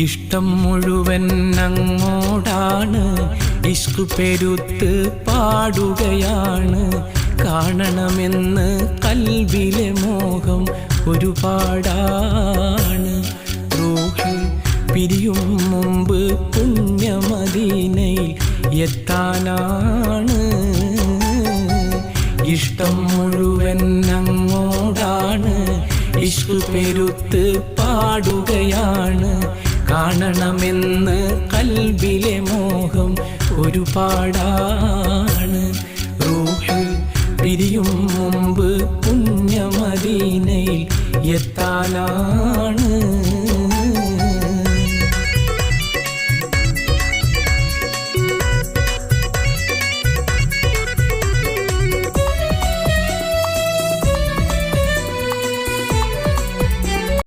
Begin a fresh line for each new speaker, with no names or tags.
ഇഷ്ടം മുഴുവൻ അങ്ങോടാണ്, ഇഷ്കു പെരുത്ത് പാടുകയാണ്. കാണണമെന്ന് കൽബിലെ മോഹം ഒരുപാടാണ്. റൂഹ് പിരിയും മുമ്പ് പുണ്യമദീനയിൽ എത്താനാണ്. ഇഷ്ടം മുഴുവൻ അങ്ങോടാണ്, ഇഷ്കു പെരുത്ത് പാടുകയാണ്. കാണണമെന്ന് കൽബിലെ മോഹം ഒരുപാടാണ്. റൂഹ് പിരിയും മുമ്പ് പുണ്യമദീനയിൽ എത്താനാണ്.